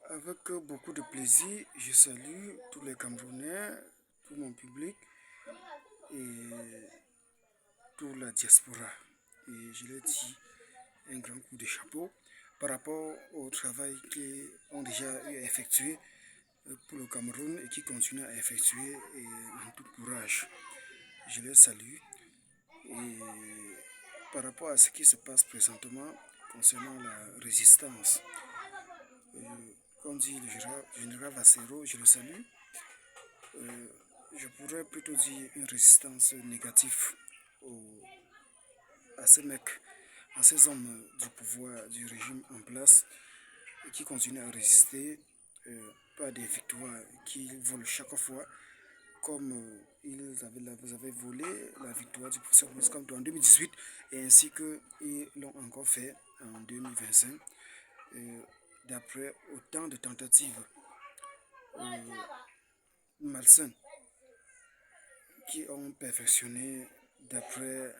Avec beaucoup de plaisir, je salue tous les Camerounais, tout mon public et toute la diaspora. Et je leur dis un grand coup de chapeau par rapport au travail qu'ils ont déjà eu à effectuer pour le Cameroun et qui continuent à effectuer en tout courage. Je les salue. Et par rapport à ce qui se passe présentement concernant la résistance, euh, comme dit le général Vassero, je le salue. Je pourrais plutôt dire une résistance négative à ces mecs, à ces hommes du pouvoir, du régime en place, qui continuent à résister par des victoires qu'ils volent chaque fois, comme vous avez volé la victoire du professeur Blaise Compaoré en 2018, et ainsi qu'ils l'ont encore fait en 2025, d'après autant de tentatives malsaines qui ont perfectionné d'après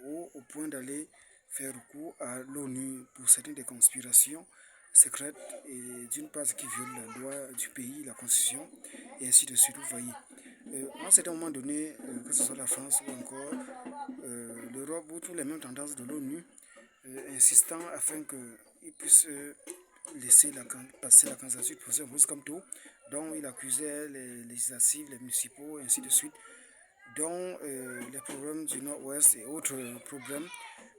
au point d'aller faire recours à l'ONU pour certaines des conspirations secrètes et d'une part qui viole la loi du pays, la constitution et ainsi de suite. Vous voyez, à un certain moment donné, que ce soit la France ou encore l'Europe ou toutes les mêmes tendances de l'ONU, insistant afin qu'ils puissent laisser passer la candidature de professeur Blaise Compaoré, dont il accusait les législatives, les municipaux et ainsi de suite, dont les problèmes du Nord-Ouest et autres problèmes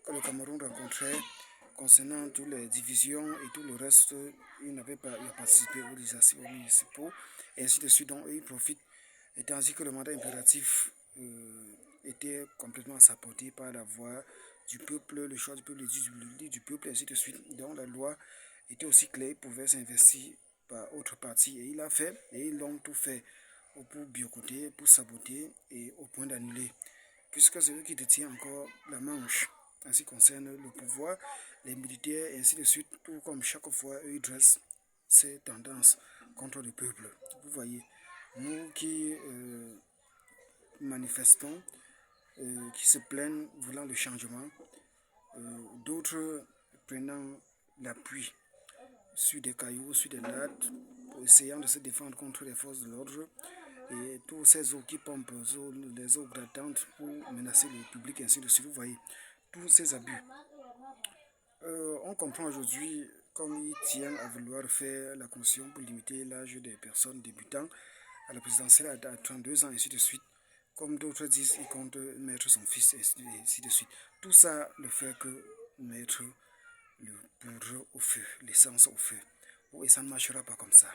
que le Cameroun rencontrait concernant toutes les divisions et tout le reste, il n'avait pas participé aux législatives municipaux et ainsi de suite, dont il profite, et tandis que le mandat impératif était complètement à sa portée par la voix du peuple, le choix du peuple, du peuple, et ainsi de suite, dont la loi était aussi claire, il pouvait s'investir par autre parti, et il a fait, et ils l'ont tout fait pour boycotter, pour saboter et au point d'annuler, puisque c'est eux qui détiennent encore la manche en ce qui concerne le pouvoir, les militaires et ainsi de suite, tout comme chaque fois eux ils dressent ces tendances contre le peuple. Vous voyez, nous qui manifestons, qui se plaignent voulant le changement, d'autres prenant l'appui sur des cailloux, sur des lattes, essayant de se défendre contre les forces de l'ordre, et tous ces eaux qui pompent, les eaux grattantes pour menacer le public, ainsi de suite. Vous voyez, tous ces abus. On comprend aujourd'hui comme il tient à vouloir faire la Constitution pour limiter l'âge des personnes débutant à la présidentielle à 32 ans, ainsi de suite. Comme d'autres disent, il compte mettre son fils, ainsi de suite. Tout ça ne fait que mettre le poudre au feu, l'essence au feu. Et ça ne marchera pas comme ça.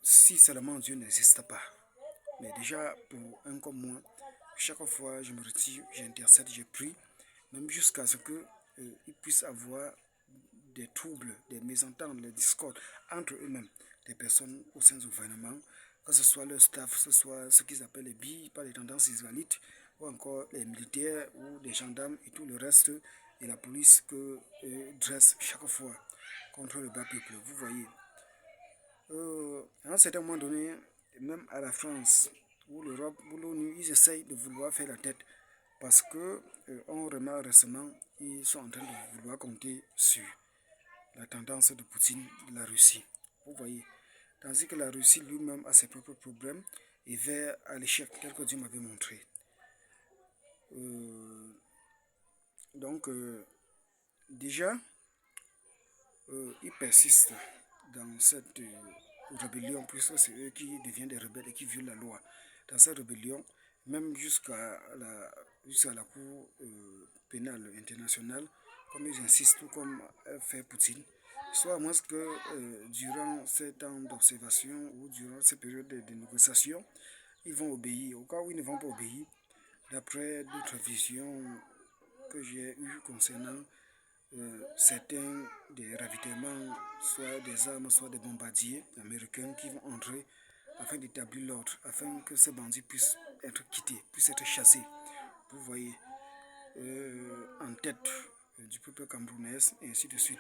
Si seulement Dieu n'existe pas. Mais déjà, pour un comme moi, chaque fois je me retire, j'intercède, je prie, même jusqu'à ce qu'ils puissent avoir des troubles, des mésententes, des discordes entre eux-mêmes, des personnes au sein du gouvernement, que ce soit leur staff, que ce soit ce qu'ils appellent les billes, par les tendances israélites, ou encore les militaires ou les gendarmes et tout le reste, et la police que dresse chaque fois contre le bas peuple. Vous voyez, à un certain moment donné, même à la France ou l'Europe ou l'ONU, ils essayent de vouloir faire la tête parce que on remarque récemment, ils sont en train de vouloir compter sur la tendance de Poutine de la Russie. Vous voyez, tandis que la Russie lui-même a ses propres problèmes et vers à l'échec, tel que Dieu m'avait montré. Donc, déjà, ils persistent dans cette rébellion, puisque c'est eux qui deviennent des rebelles et qui violent la loi. Dans cette rébellion, même jusqu'à la Cour pénale internationale, comme ils insistent, tout comme fait Poutine, soit à moins que durant ces temps d'observation ou durant ces périodes de négociation, ils vont obéir. Au cas où ils ne vont pas obéir, d'après d'autres visions que j'ai eues concernant certains des ravitaillements, soit des armes, soit des bombardiers américains qui vont entrer afin d'établir l'ordre, afin que ces bandits puissent être quittés, puissent être chassés. Vous voyez, en tête du peuple camerounais, et ainsi de suite.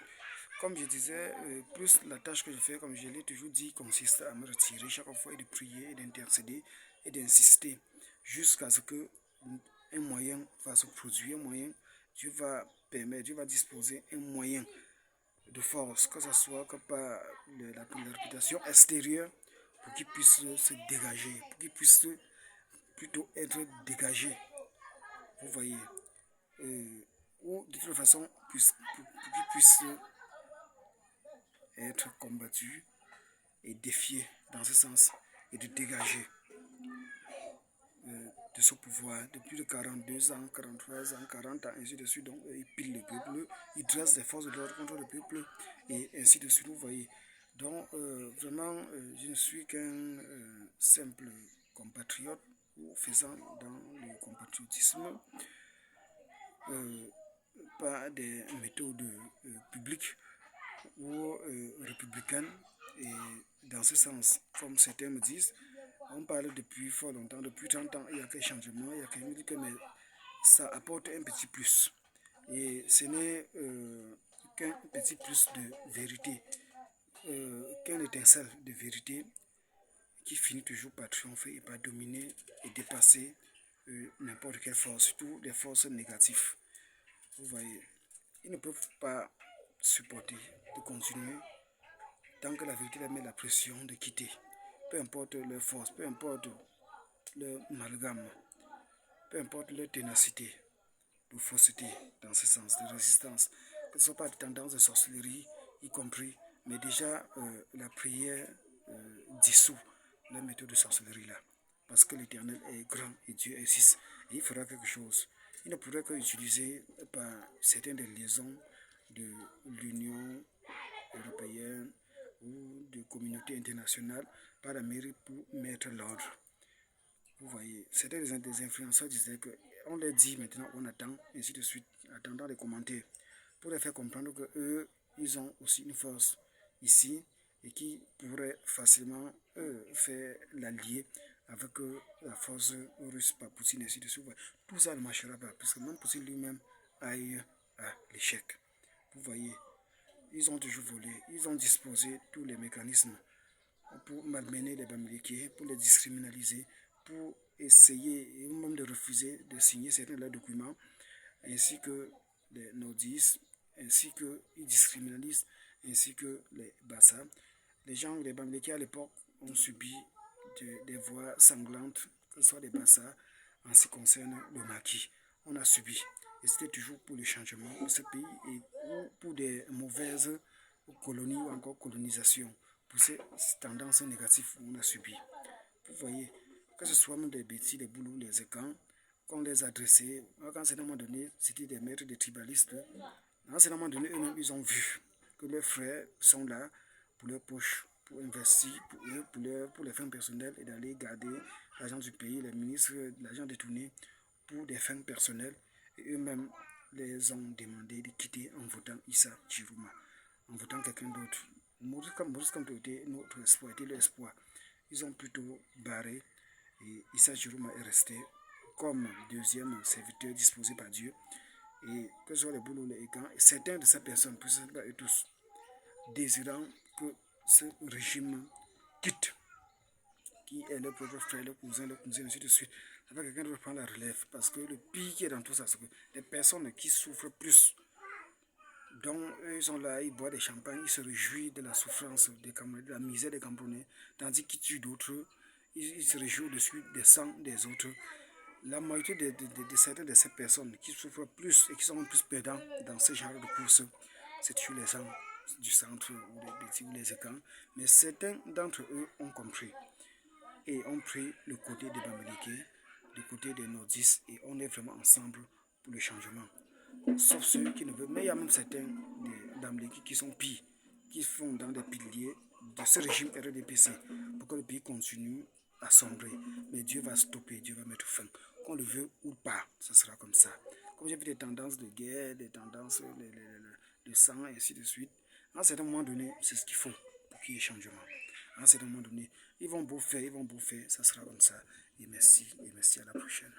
Comme je disais, plus la tâche que je fais, comme je l'ai toujours dit, consiste à me retirer chaque fois et de prier, et d'intercéder et d'insister jusqu'à ce que un moyen va se produire, un moyen, Dieu va permettre, Dieu va disposer un moyen de force, que ce soit que par la réputation extérieure, pour qu'ils puissent se dégager, pour qu'ils puissent plutôt être dégagés, vous voyez, ou de toute façon, pour qu'ils puissent être combattus et défiés dans ce sens, et de dégager de ce pouvoir de plus de 42 ans, 43 ans, 40 ans, ainsi de suite. Donc, ils pillent le peuple, ils dressent des forces de l'ordre contre le peuple, et ainsi de suite, vous voyez. Donc, vraiment, je ne suis qu'un simple compatriote, ou faisant dans le compatriotisme, par des méthodes publiques ou républicaines. Et dans ce sens, comme certains me disent, on parle depuis fort longtemps, depuis 30 ans, il y a quelques changements, il y a quelques minutes, mais ça apporte un petit plus. Et ce n'est qu'un petit plus de vérité, qu'un étincelle de vérité qui finit toujours par triompher et par dominer et dépasser n'importe quelle force, surtout les forces négatives. Vous voyez, ils ne peuvent pas supporter de continuer tant que la vérité leur met la pression de quitter. Peu importe leur force, peu importe leur amalgame, peu importe leur ténacité, de fausseté, dans ce sens, de résistance, que ce ne soit pas de tendance de sorcellerie, y compris, mais déjà la prière dissout la méthode de sorcellerie là. Parce que l'Éternel est grand et Dieu est six. Et il fera quelque chose. Il ne pourrait qu'utiliser par certaines des liaisons de l'Union européenne ou de communautés internationales par la mairie pour mettre l'ordre. Vous voyez, certains des influenceurs disaient qu'on leur dit maintenant, on attend, ainsi de suite, attendant les commentaires, pour leur faire comprendre que eux, ils ont aussi une force ici et qui pourrait facilement faire l'allier avec la force russe par Poutine, ainsi de suite. Tout ça ne marchera pas, puisque même Poutine lui-même aille à l'échec. Vous voyez, ils ont toujours volé, ils ont disposé tous les mécanismes pour malmener les Bamileke, pour les discriminaliser, pour essayer ou même de refuser de signer certains de leurs documents, ainsi que les nordistes, ainsi qu'ils discriminalisent, ainsi que les Bassa. Les gens, les Bamileke à l'époque, ont subi des voix sanglantes, que ce soit les Bassa, en ce qui concerne le maquis. On a subi. Et c'était toujours pour le changement de ce pays et pour des mauvaises colonies ou encore colonisation. Pour ces tendances négatives qu'on a subies. Vous voyez, que ce soit même des bêtises, des boulous, les écans, qu'on les a dressés, quand c'est à un moment donné, c'était des maîtres, des tribalistes, à un moment donné, eux-mêmes, ils ont vu que leurs frères sont là pour leur poche, pour investir, pour eux, pour les fins personnelles et d'aller garder l'argent du pays, les ministres, l'argent détourné pour des fins personnelles. Et eux-mêmes les ont demandé de quitter en votant Issa Chirouma, en votant quelqu'un d'autre. Maurice Kamto était notre espoir, était l'espoir. Ils ont plutôt barré et Issa Chirouma est resté comme deuxième serviteur disposé par Dieu. Et que ce soit les boulots, les écans, certains de ces personnes, pas eux tous, désirant que ce régime quitte, qui est leur propre frère, leur cousin, ainsi de suite. Ça va quelqu'un d'autre prendre la relève. Parce que le pire qui est dans tout ça, c'est que les personnes qui souffrent plus, donc eux, ils sont là, ils boivent des champagnes, ils se réjouissent de la souffrance des Camerounais, de la misère des Camerounais, tandis qu'ils tuent d'autres, ils se réjouissent au-dessus des sangs des autres. La majorité de certaines de ces personnes qui souffrent plus et qui sont plus perdants dans ce genre de courses, c'est toujours les gens du centre ou les petits ou les écans. Mais certains d'entre eux ont compris et ont pris le côté des Bamileke, le côté des nordistes, et on est vraiment ensemble pour le changement. Sauf ceux qui ne veulent. Mais il y a même certains Bamileke qui sont pires, qui font dans des piliers de ce régime RDPC pour que le pays continue à sombrer. Mais Dieu va stopper, Dieu va mettre fin. Qu'on le veut ou pas, ce sera comme ça. Comme j'ai vu des tendances de guerre, des tendances de sang, et ainsi de suite, à un certain moment donné, c'est ce qu'il faut pour qu'il y ait changement. À un certain moment donné, ils vont beau faire, ça sera comme ça. Et merci à la prochaine.